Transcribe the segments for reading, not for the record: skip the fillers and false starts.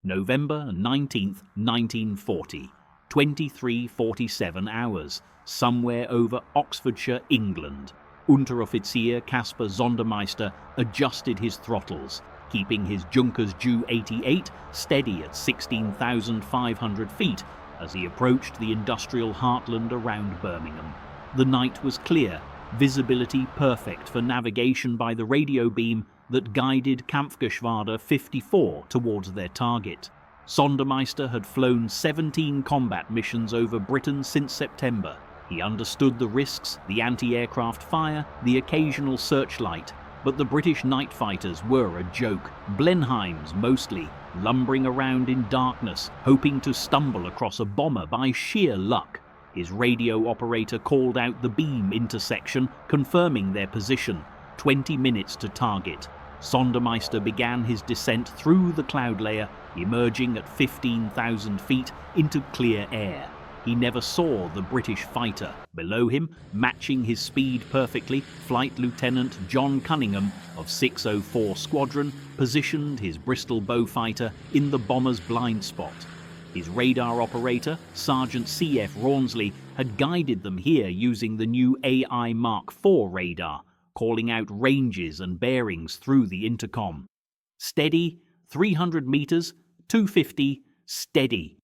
November 19th, 1940, 23:47 hours, somewhere over Oxfordshire, England. Unteroffizier Kaspar Sondermeister adjusted his throttles, keeping his Junkers Ju-88 steady at 16,500 feet as he approached the industrial heartland around Birmingham. The night was clear, visibility perfect for navigation by the radio beam that guided Kampfgeschwader 54 towards their target. Sondermeister had flown 17 combat missions over Britain since September. He understood the risks, the anti-aircraft fire, the occasional searchlight, but the British night fighters were a joke, Blenheims mostly, lumbering around in darkness, hoping to stumble across a bomber by sheer luck. His radio operator called out the beam intersection, confirming their position. 20 minutes to target. Sondermeister began his descent through the cloud layer, emerging at 15,000 feet into clear air. He never saw the British fighter. Below him, matching his speed perfectly, Flight Lieutenant John Cunningham of 604 Squadron positioned his Bristol Beaufighter in the bomber's blind spot. His radar operator, Sergeant C.F. Rawnsley, had guided them here using the new AI Mark IV radar, calling out ranges and bearings through the intercom. Steady, 300 meters, 250, steady.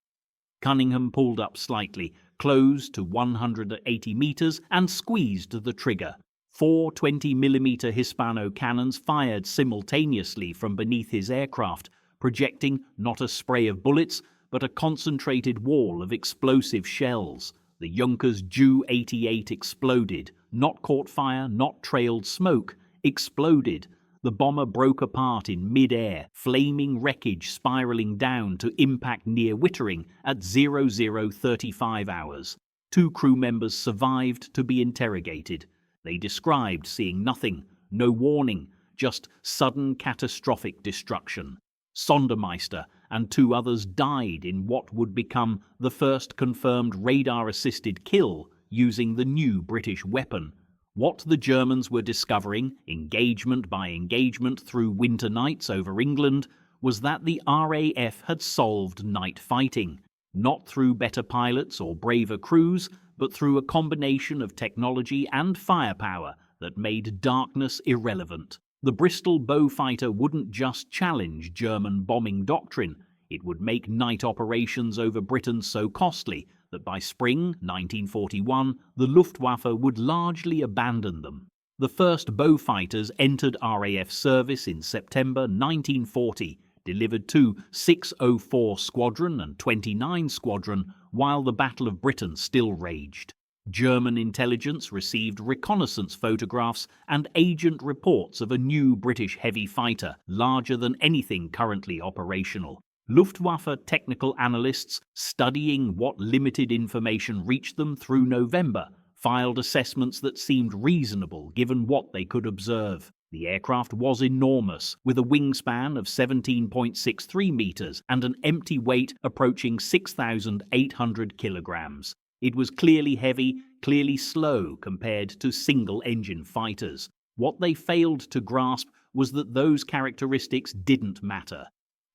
Cunningham pulled up slightly, closed to 180 meters and squeezed the trigger. 4 20mm Hispano cannons fired simultaneously from beneath his aircraft, projecting not a spray of bullets, but a concentrated wall of explosive shells. The Junkers Ju-88 exploded, not caught fire, not trailed smoke, exploded. The bomber broke apart in mid-air, flaming wreckage spiraling down to impact near Wittering at 00:35 hours. 2 crew members survived to be interrogated. They described seeing nothing, no warning, just sudden catastrophic destruction. Sondermeister and 2 others died in what would become the first confirmed radar-assisted kill using the new British weapon. What the Germans were discovering, engagement by engagement through winter nights over England, was that the RAF had solved night fighting, not through better pilots or braver crews, but through a combination of technology and firepower that made darkness irrelevant. The Bristol Beaufighter wouldn't just challenge German bombing doctrine, it would make night operations over Britain so costly that by spring 1941 the Luftwaffe would largely abandon them. The first Beaufighters entered RAF service in September 1940, delivered to 604 Squadron and 29 Squadron while the Battle of Britain still raged. German intelligence received reconnaissance photographs and agent reports of a new British heavy fighter, larger than anything currently operational. Luftwaffe technical analysts, studying what limited information reached them through November, filed assessments that seemed reasonable given what they could observe. The aircraft was enormous, with a wingspan of 17.63 meters and an empty weight approaching 6,800 kilograms. It was clearly heavy, clearly slow compared to single-engine fighters. What they failed to grasp was that those characteristics didn't matter.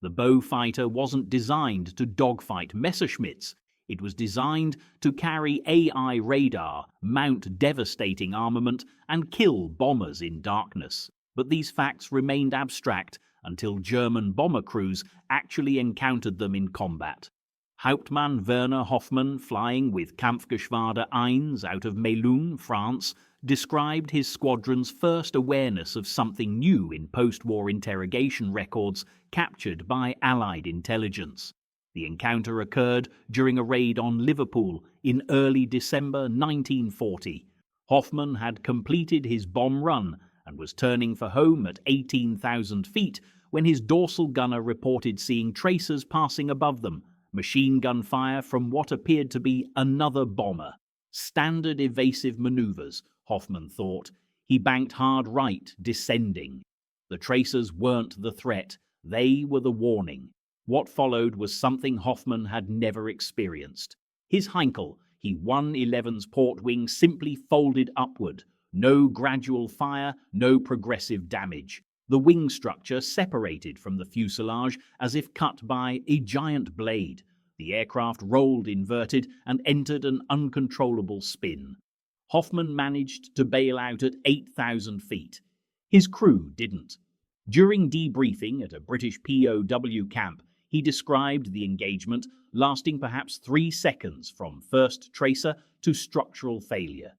The Beaufighter wasn't designed to dogfight Messerschmitts. It was designed to carry AI radar, mount devastating armament, and kill bombers in darkness. But these facts remained abstract until German bomber crews actually encountered them in combat. Hauptmann Werner Hoffmann, flying with Kampfgeschwader 1 out of Melun, France, described his squadron's first awareness of something new in post-war interrogation records captured by Allied intelligence. The encounter occurred during a raid on Liverpool in early December 1940. Hoffmann had completed his bomb run and was turning for home at 18,000 feet when his dorsal gunner reported seeing tracers passing above them, machine gun fire from what appeared to be another bomber. Standard evasive maneuvers, Hoffmann thought. He banked hard right, descending. The tracers weren't the threat, they were the warning. What followed was something Hoffmann had never experienced. His Heinkel, he 111's port wing simply folded upward. No gradual fire, no progressive damage. The wing structure separated from the fuselage as if cut by a giant blade. The aircraft rolled inverted and entered an uncontrollable spin. Hoffman managed to bail out at 8,000 feet. His crew didn't. During debriefing at a British POW camp, he described the engagement lasting perhaps 3 seconds from first tracer to structural failure.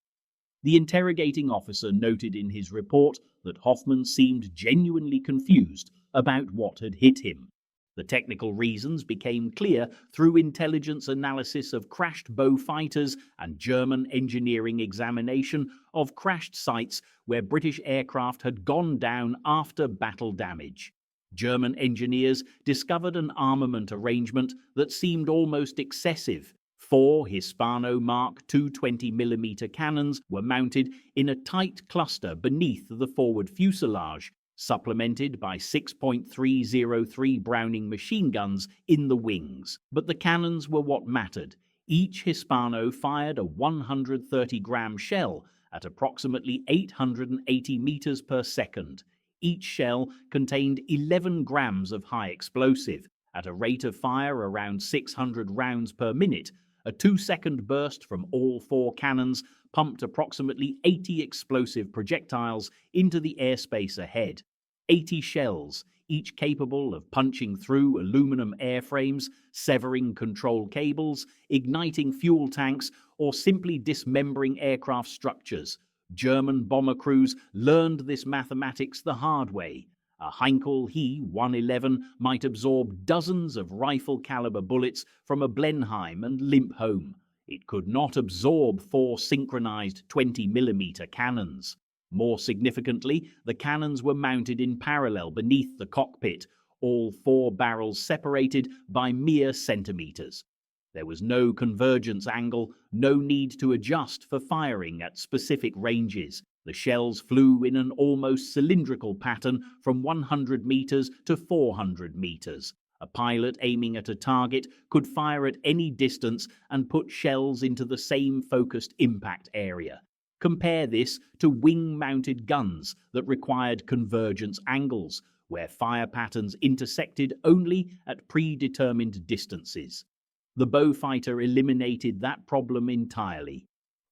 The interrogating officer noted in his report that Hoffman seemed genuinely confused about what had hit him. The technical reasons became clear through intelligence analysis of crashed Beaufighters and German engineering examination of crashed sites where British aircraft had gone down after battle damage. German engineers discovered an armament arrangement that seemed almost excessive. 4 Hispano Mark 220mm cannons were mounted in a tight cluster beneath the forward fuselage, supplemented by 6.303 Browning machine guns in the wings. But the cannons were what mattered. Each Hispano fired a 130-gram shell at approximately 880 meters per second. Each shell contained 11 grams of high explosive, at a rate of fire around 600 rounds per minute. A 2-second burst from all 4 cannons pumped approximately 80 explosive projectiles into the airspace ahead. 80 shells, each capable of punching through aluminum airframes, severing control cables, igniting fuel tanks, or simply dismembering aircraft structures. German bomber crews learned this mathematics the hard way. A Heinkel He-111 might absorb dozens of rifle-caliber bullets from a Blenheim and limp home. It could not absorb 4 synchronized 20mm cannons. More significantly, the cannons were mounted in parallel beneath the cockpit, all 4 barrels separated by mere centimeters. There was no convergence angle, no need to adjust for firing at specific ranges. The shells flew in an almost cylindrical pattern from 100 meters to 400 meters. A pilot aiming at a target could fire at any distance and put shells into the same focused impact area. Compare this to wing-mounted guns that required convergence angles, where fire patterns intersected only at predetermined distances. The Beaufighter eliminated that problem entirely.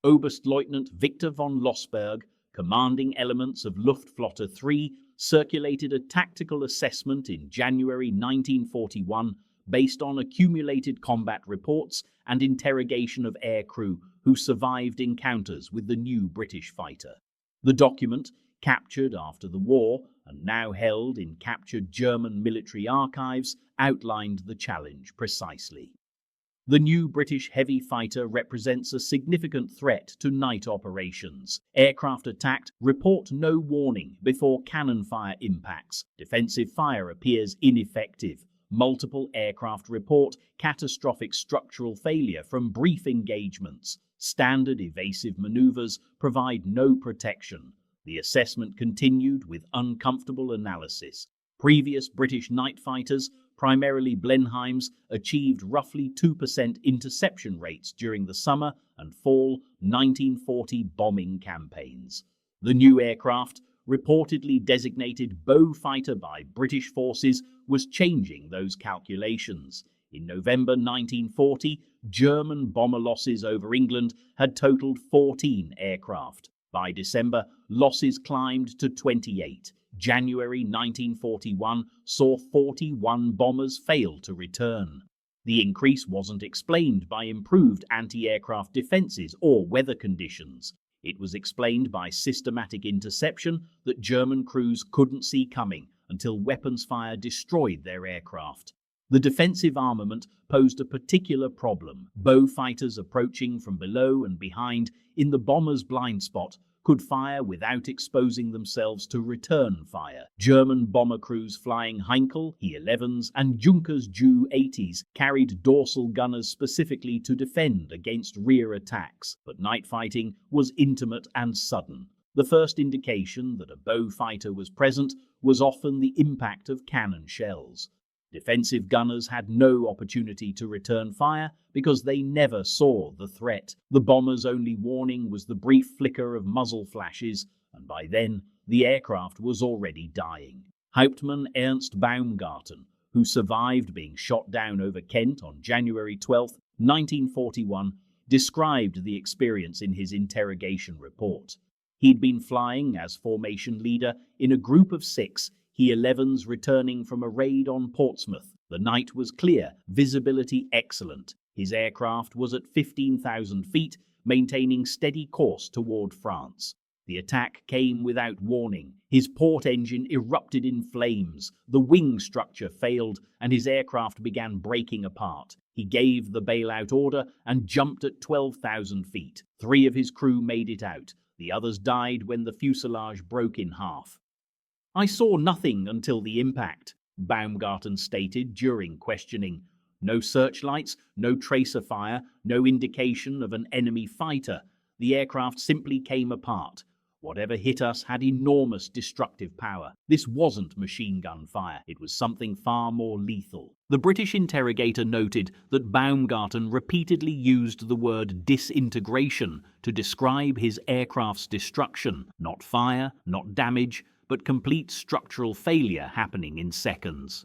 Oberstleutnant Victor von Lossberg, commanding elements of Luftwaffe 3, circulated a tactical assessment in January 1941 based on accumulated combat reports and interrogation of aircrew who survived encounters with the new British fighter. The document, captured after the war and now held in captured German military archives, outlined the challenge precisely. The new British heavy fighter represents a significant threat to night operations. Aircraft attacked report no warning before cannon fire impacts. Defensive fire appears ineffective. Multiple aircraft report catastrophic structural failure from brief engagements. Standard evasive maneuvers provide no protection. The assessment continued with uncomfortable analysis. Previous British night fighters, primarily Blenheims, achieved roughly 2% interception rates during the summer and fall 1940 bombing campaigns. The new aircraft, reportedly designated Beaufighter by British forces, was changing those calculations. In November 1940, German bomber losses over England had totaled 14 aircraft. By December, losses climbed to 28. January 1941 saw 41 bombers fail to return. The increase wasn't explained by improved anti-aircraft defenses or weather conditions. It was explained by systematic interception that German crews couldn't see coming until weapons fire destroyed their aircraft. The defensive armament posed a particular problem. Beaufighters approaching from below and behind in the bomber's blind spot could fire without exposing themselves to return fire. German bomber crews flying Heinkel, He-11s, and Junkers Ju-80s carried dorsal gunners specifically to defend against rear attacks, but night fighting was intimate and sudden. The first indication that a Beaufighter was present was often the impact of cannon shells. Defensive gunners had no opportunity to return fire because they never saw the threat. The bomber's only warning was the brief flicker of muzzle flashes, and by then the aircraft was already dying. Hauptmann Ernst Baumgarten, who survived being shot down over Kent on January 12, 1941, described the experience in his interrogation report. He'd been flying as formation leader in a group of 6 He-11s returning from a raid on Portsmouth. The night was clear, visibility excellent. His aircraft was at 15,000 feet, maintaining steady course toward France. The attack came without warning. His port engine erupted in flames, the wing structure failed, and his aircraft began breaking apart. He gave the bailout order and jumped at 12,000 feet. 3 of his crew made it out. The others died when the fuselage broke in half. "I saw nothing until the impact," Baumgarten stated during questioning. "No searchlights, no tracer fire, no indication of an enemy fighter. The aircraft simply came apart. Whatever hit us had enormous destructive power. This wasn't machine gun fire. It was something far more lethal." The British interrogator noted that Baumgarten repeatedly used the word disintegration to describe his aircraft's destruction. Not fire, not damage, but complete structural failure happening in seconds.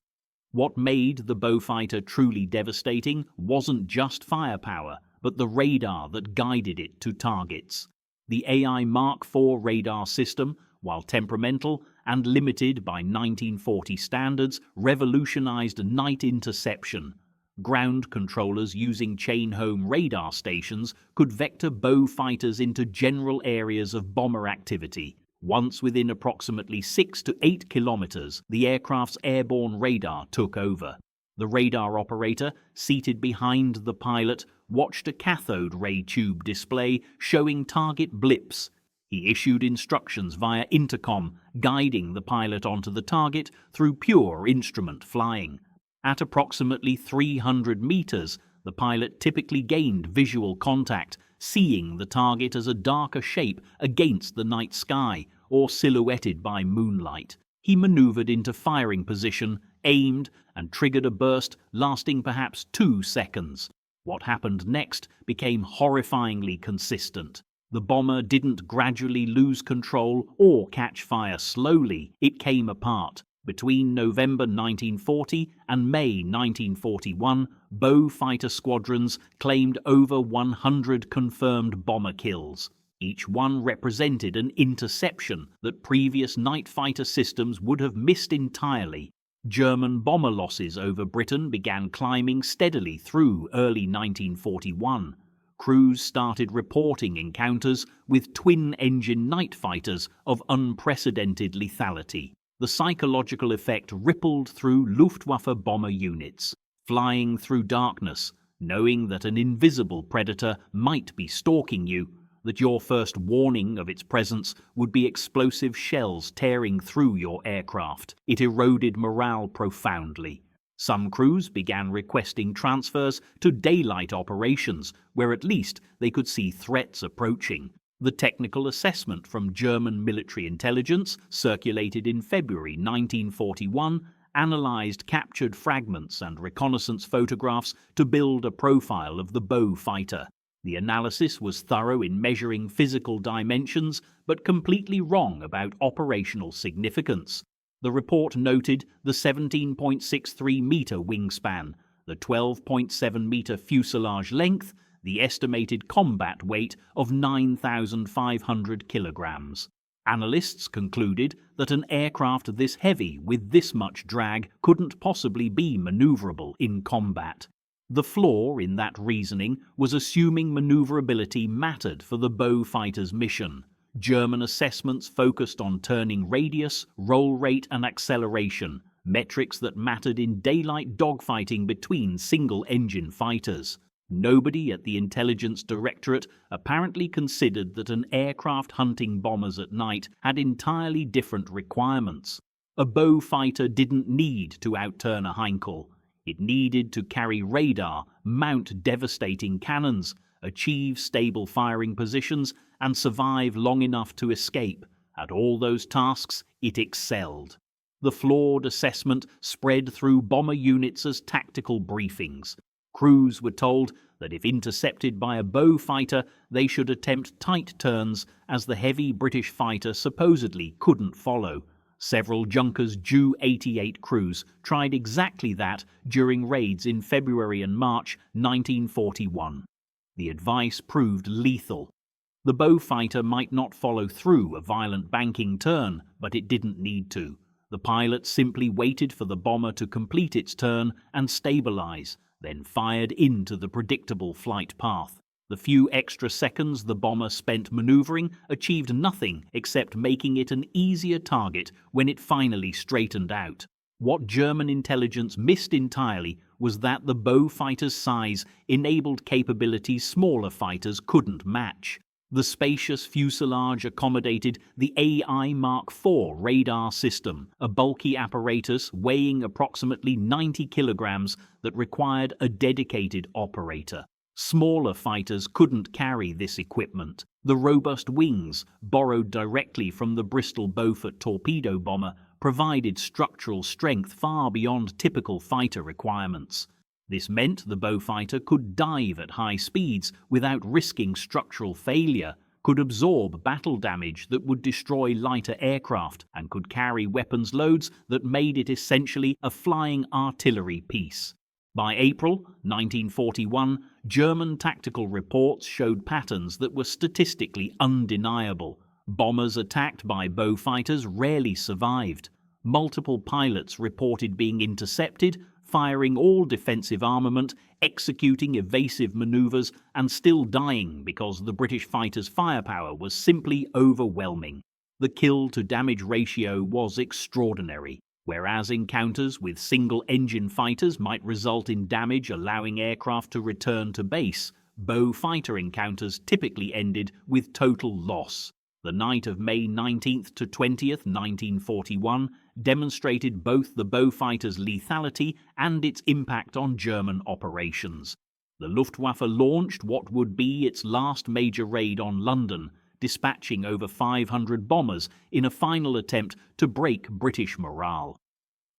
What made the Beaufighter truly devastating wasn't just firepower, but the radar that guided it to targets. The AI Mark IV radar system, while temperamental and limited by 1940 standards, revolutionized night interception. Ground controllers using chain-home radar stations could vector Beaufighters into general areas of bomber activity. Once within approximately 6 to 8 kilometers, the aircraft's airborne radar took over. The radar operator, seated behind the pilot, watched a cathode ray tube display showing target blips. He issued instructions via intercom, guiding the pilot onto the target through pure instrument flying. At approximately 300 meters, the pilot typically gained visual contact, seeing the target as a darker shape against the night sky or silhouetted by moonlight. He maneuvered into firing position, aimed, and triggered a burst lasting perhaps 2 seconds. What happened next became horrifyingly consistent. The bomber didn't gradually lose control or catch fire slowly. It came apart. Between November 1940 and May 1941, Beaufighter squadrons claimed over 100 confirmed bomber kills. Each one represented an interception that previous night fighter systems would have missed entirely. German bomber losses over Britain began climbing steadily through early 1941. Crews started reporting encounters with twin-engine night fighters of unprecedented lethality. The psychological effect rippled through Luftwaffe bomber units. Flying through darkness, knowing that an invisible predator might be stalking you, that your first warning of its presence would be explosive shells tearing through your aircraft. It eroded morale profoundly. Some crews began requesting transfers to daylight operations, where at least they could see threats approaching. The technical assessment from German military intelligence, circulated in February 1941, analyzed captured fragments and reconnaissance photographs to build a profile of the Beaufighter. The analysis was thorough in measuring physical dimensions, but completely wrong about operational significance. The report noted the 17.63-meter wingspan, the 12.7-meter fuselage length, the estimated combat weight of 9,500 kilograms. Analysts concluded that an aircraft this heavy with this much drag couldn't possibly be maneuverable in combat. The flaw in that reasoning was assuming maneuverability mattered for the Beaufighter's mission. German assessments focused on turning radius, roll rate, and acceleration, metrics that mattered in daylight dogfighting between single-engine fighters. Nobody at the Intelligence Directorate apparently considered that an aircraft hunting bombers at night had entirely different requirements. A Beaufighter didn't need to outturn a Heinkel. It needed to carry radar, mount devastating cannons, achieve stable firing positions, and survive long enough to escape. At all those tasks, it excelled. The flawed assessment spread through bomber units as tactical briefings. Crews were told that if intercepted by a Beaufighter, they should attempt tight turns, as the heavy British fighter supposedly couldn't follow. Several Junkers Ju-88 crews tried exactly that during raids in February and March 1941. The advice proved lethal. The Beaufighter might not follow through a violent banking turn, but it didn't need to. The pilot simply waited for the bomber to complete its turn and stabilize, then fired into the predictable flight path. The few extra seconds the bomber spent maneuvering achieved nothing except making it an easier target when it finally straightened out. What German intelligence missed entirely was that the Beaufighter's size enabled capabilities smaller fighters couldn't match. The spacious fuselage accommodated the AI Mark IV radar system, a bulky apparatus weighing approximately 90 kilograms that required a dedicated operator. Smaller fighters couldn't carry this equipment. The robust wings, borrowed directly from the Bristol Beaufort torpedo bomber, provided structural strength far beyond typical fighter requirements. This meant the Beaufighter could dive at high speeds without risking structural failure, could absorb battle damage that would destroy lighter aircraft, and could carry weapons loads that made it essentially a flying artillery piece. By April 1941, German tactical reports showed patterns that were statistically undeniable. Bombers attacked by Beaufighters rarely survived. Multiple pilots reported being intercepted, firing all defensive armament, executing evasive maneuvers, and still dying because the British fighters' firepower was simply overwhelming. The kill-to-damage ratio was extraordinary. Whereas encounters with single-engine fighters might result in damage allowing aircraft to return to base, Beaufighter encounters typically ended with total loss. The night of May 19th to 20th, 1941, demonstrated both the Beaufighter's lethality and its impact on German operations. The Luftwaffe launched what would be its last major raid on London, dispatching over 500 bombers in a final attempt to break British morale.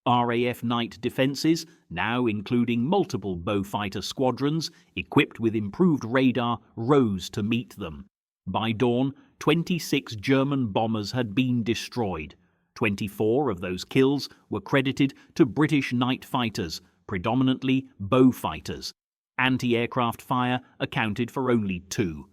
RAF night defences, now including multiple Beaufighter squadrons equipped with improved radar, rose to meet them. By dawn, 26 German bombers had been destroyed. 24 of those kills were credited to British night fighters, predominantly Beaufighters. Anti-aircraft fire accounted for only 2.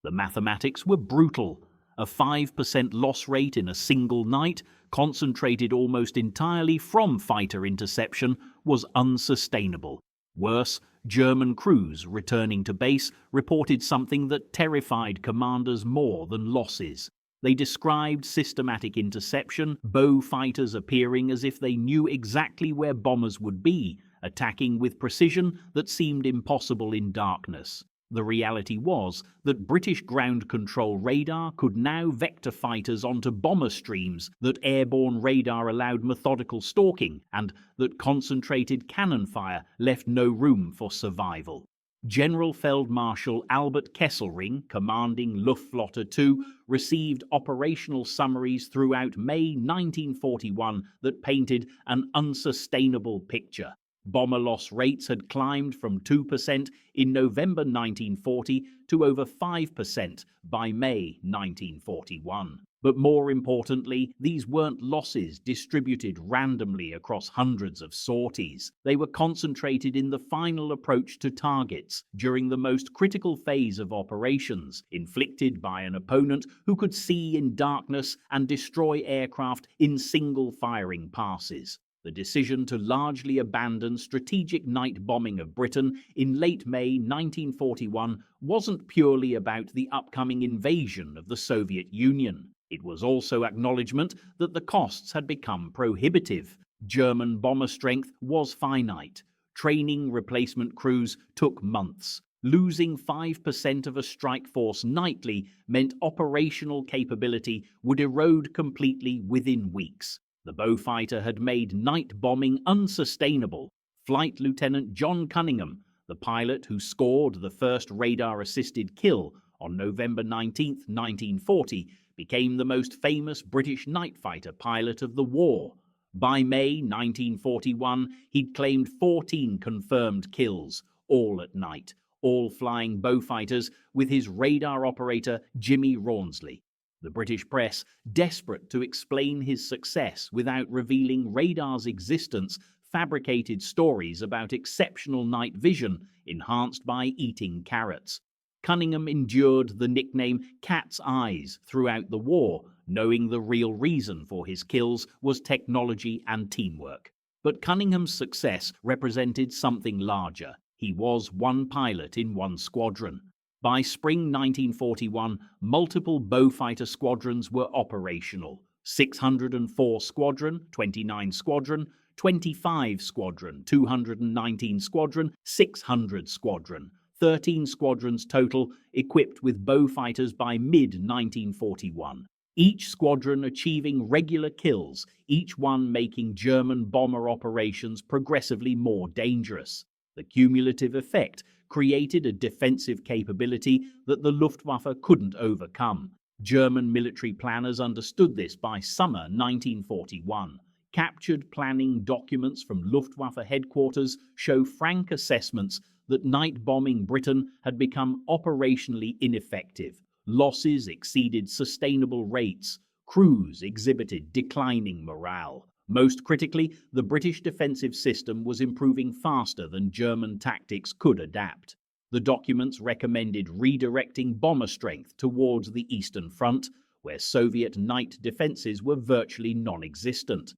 The mathematics were brutal. A 5% loss rate in a single night, concentrated almost entirely from fighter interception, was unsustainable. Worse, German crews returning to base reported something that terrified commanders more than losses. They described systematic interception, Beaufighters appearing as if they knew exactly where bombers would be, attacking with precision that seemed impossible in darkness. The reality was that British ground control radar could now vector fighters onto bomber streams, that airborne radar allowed methodical stalking, and that concentrated cannon fire left no room for survival. General Feldmarschall Albert Kesselring, commanding Luftflotte 2, received operational summaries throughout May 1941 that painted an unsustainable picture. Bomber loss rates had climbed from 2% in November 1940 to over 5% by May 1941. But more importantly, these weren't losses distributed randomly across hundreds of sorties. They were concentrated in the final approach to targets during the most critical phase of operations, inflicted by an opponent who could see in darkness and destroy aircraft in single firing passes. The decision to largely abandon strategic night bombing of Britain in late May 1941 wasn't purely about the upcoming invasion of the Soviet Union. It was also acknowledgement that the costs had become prohibitive. German bomber strength was finite. Training replacement crews took months. Losing 5% of a strike force nightly meant operational capability would erode completely within weeks. The Beaufighter had made night bombing unsustainable. Flight Lieutenant John Cunningham, the pilot who scored the first radar-assisted kill on November 19, 1940, became the most famous British night fighter pilot of the war. By May 1941, he'd claimed 14 confirmed kills, all at night, all flying Beaufighters with his radar operator Jimmy Rawnsley. The British press, desperate to explain his success without revealing radar's existence, fabricated stories about exceptional night vision enhanced by eating carrots. Cunningham endured the nickname Cat's Eyes throughout the war, knowing the real reason for his kills was technology and teamwork. But Cunningham's success represented something larger. He was one pilot in one squadron. By spring 1941, multiple Beaufighter squadrons were operational. 604 Squadron, 29 Squadron, 25 Squadron, 219 Squadron, 600 Squadron. 13 squadrons total, equipped with Beaufighters by mid-1941. Each squadron achieving regular kills, each one making German bomber operations progressively more dangerous. The cumulative effect created a defensive capability that the Luftwaffe couldn't overcome. German military planners understood this by summer 1941. Captured planning documents from Luftwaffe headquarters show frank assessments that night bombing Britain had become operationally ineffective. Losses exceeded sustainable rates. Crews exhibited declining morale. Most critically, the British defensive system was improving faster than German tactics could adapt. The documents recommended redirecting bomber strength towards the Eastern Front, where Soviet night defenses were virtually non-existent.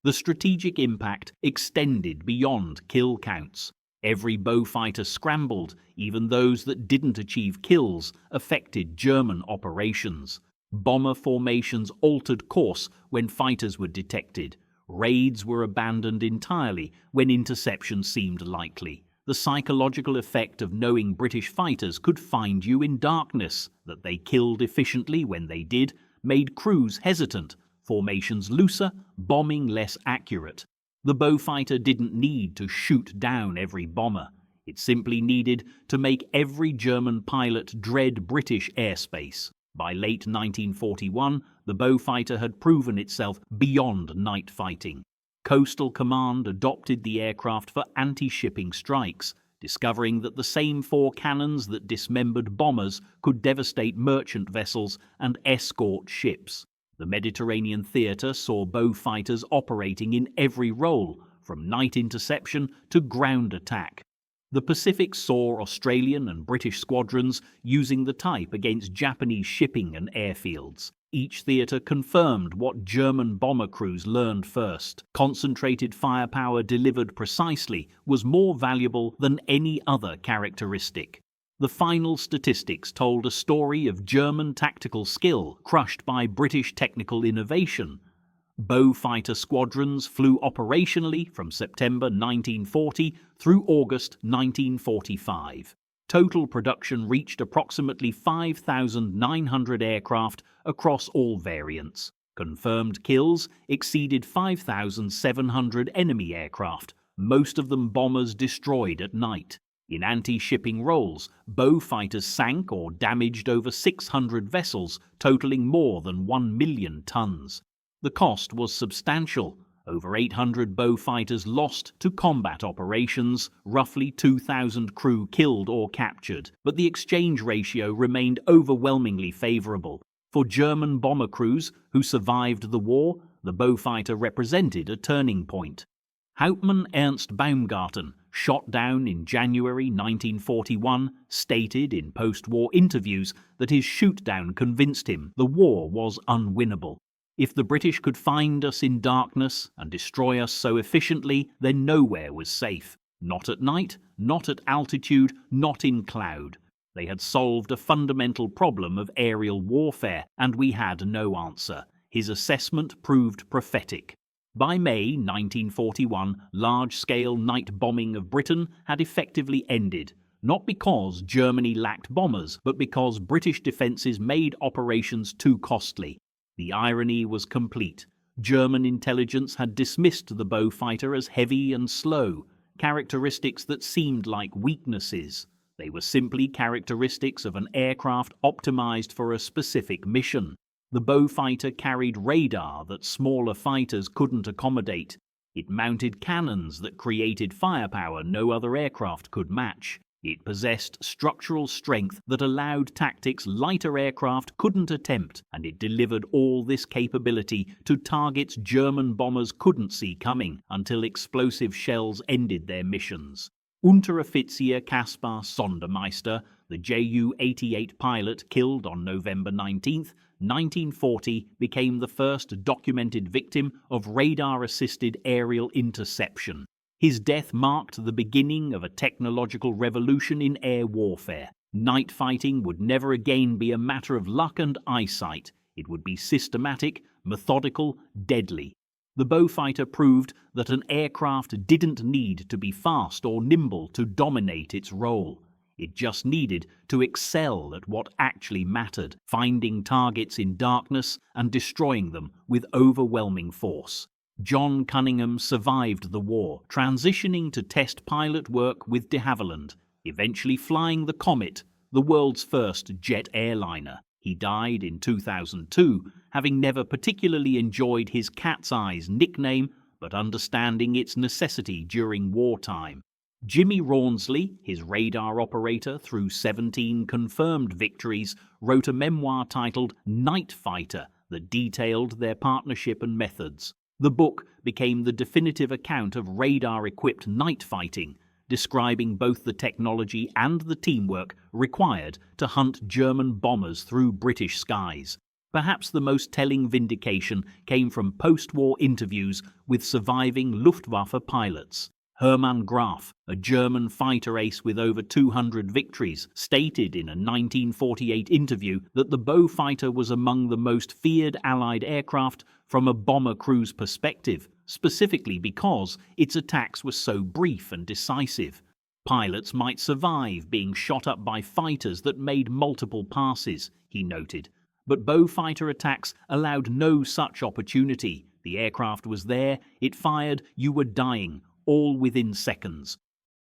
The strategic impact extended beyond kill counts. Every Beaufighter scrambled, even those that didn't achieve kills, affected German operations. Bomber formations altered course when fighters were detected. Raids were abandoned entirely when interception seemed likely. The psychological effect of knowing British fighters could find you in darkness, that they killed efficiently when they did, made crews hesitant, formations looser, bombing less accurate. The Beaufighter didn't need to shoot down every bomber. It simply needed to make every German pilot dread British airspace. By late 1941, the Beaufighter had proven itself beyond night fighting. Coastal Command adopted the aircraft for anti-shipping strikes, discovering that the same 4 cannons that dismembered bombers could devastate merchant vessels and escort ships. The Mediterranean theatre saw Beaufighters operating in every role, from night interception to ground attack. The Pacific saw Australian and British squadrons using the type against Japanese shipping and airfields. Each theatre confirmed what German bomber crews learned first. Concentrated firepower delivered precisely was more valuable than any other characteristic. The final statistics told a story of German tactical skill crushed by British technical innovation. Beaufighter squadrons flew operationally from September 1940 through August 1945. Total production reached approximately 5,900 aircraft across all variants. Confirmed kills exceeded 5,700 enemy aircraft, most of them bombers destroyed at night. In anti-shipping roles, Beaufighters sank or damaged over 600 vessels, totaling more than 1 million tons. The cost was substantial. Over 800 Beaufighters lost to combat operations, roughly 2,000 crew killed or captured, but the exchange ratio remained overwhelmingly favorable. For German bomber crews who survived the war, the Beaufighter represented a turning point. Hauptmann Ernst Baumgarten, shot down in January 1941, stated in post-war interviews that his shoot-down convinced him the war was unwinnable. If the British could find us in darkness and destroy us so efficiently, then nowhere was safe. Not at night, not at altitude, not in cloud. They had solved a fundamental problem of aerial warfare, and we had no answer. His assessment proved prophetic. By May 1941, large-scale night bombing of Britain had effectively ended, not because Germany lacked bombers, but because British defences made operations too costly. The irony was complete. German intelligence had dismissed the Beaufighter as heavy and slow, characteristics that seemed like weaknesses. They were simply characteristics of an aircraft optimized for a specific mission. The Beaufighter carried radar that smaller fighters couldn't accommodate. It mounted cannons that created firepower no other aircraft could match. It possessed structural strength that allowed tactics lighter aircraft couldn't attempt, and it delivered all this capability to targets German bombers couldn't see coming until explosive shells ended their missions. Unteroffizier Kaspar Sondermeister, the Ju-88 pilot killed on November 19, 1940, became the first documented victim of radar-assisted aerial interception. His death marked the beginning of a technological revolution in air warfare. Night fighting would never again be a matter of luck and eyesight. It would be systematic, methodical, deadly. The Beaufighter proved that an aircraft didn't need to be fast or nimble to dominate its role. It just needed to excel at what actually mattered, finding targets in darkness and destroying them with overwhelming force. John Cunningham survived the war, transitioning to test pilot work with de Havilland, eventually flying the Comet, the world's first jet airliner. He died in 2002, having never particularly enjoyed his cat's eyes nickname, but understanding its necessity during wartime. Jimmy Rawnsley, his radar operator through 17 confirmed victories, wrote a memoir titled Night Fighter that detailed their partnership and methods. The book became the definitive account of radar-equipped night fighting, describing both the technology and the teamwork required to hunt German bombers through British skies. Perhaps the most telling vindication came from post-war interviews with surviving Luftwaffe pilots. Hermann Graf, a German fighter ace with over 200 victories, stated in a 1948 interview that the Beaufighter was among the most feared Allied aircraft from a bomber crew's perspective, specifically because its attacks were so brief and decisive. Pilots might survive being shot up by fighters that made multiple passes, he noted, but Beaufighter attacks allowed no such opportunity. The aircraft was there, it fired, you were dying, all within seconds.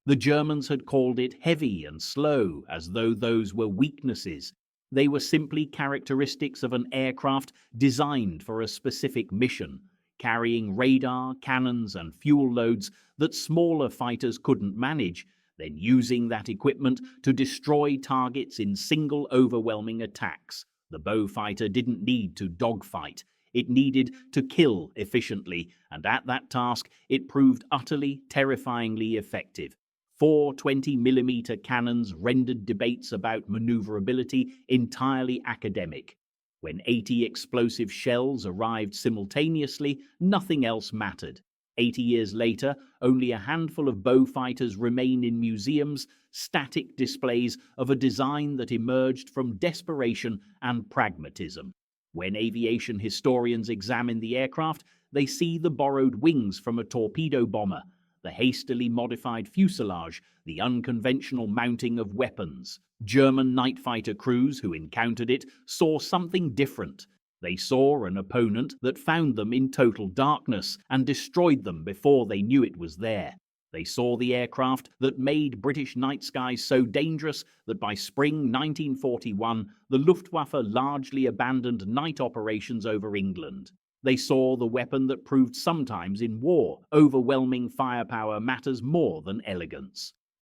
The Germans had called it heavy and slow, as though those were weaknesses. They were simply characteristics of an aircraft designed for a specific mission, carrying radar, cannons, and fuel loads that smaller fighters couldn't manage, then using that equipment to destroy targets in single overwhelming attacks. The Beaufighter didn't need to dogfight. It needed to kill efficiently, and at that task it proved utterly, terrifyingly effective. 4 20mm cannons rendered debates about maneuverability entirely academic. When 80 explosive shells arrived simultaneously, nothing else mattered. 80 years later, only a handful of Beaufighters remain in museums, static displays of a design that emerged from desperation and pragmatism. When aviation historians examine the aircraft, they see the borrowed wings from a torpedo bomber, the hastily modified fuselage, the unconventional mounting of weapons. German night fighter crews who encountered it saw something different. They saw an opponent that found them in total darkness and destroyed them before they knew it was there. They saw the aircraft that made British night skies so dangerous that by spring 1941, the Luftwaffe largely abandoned night operations over England. They saw the weapon that proved sometimes in war, overwhelming firepower matters more than elegance.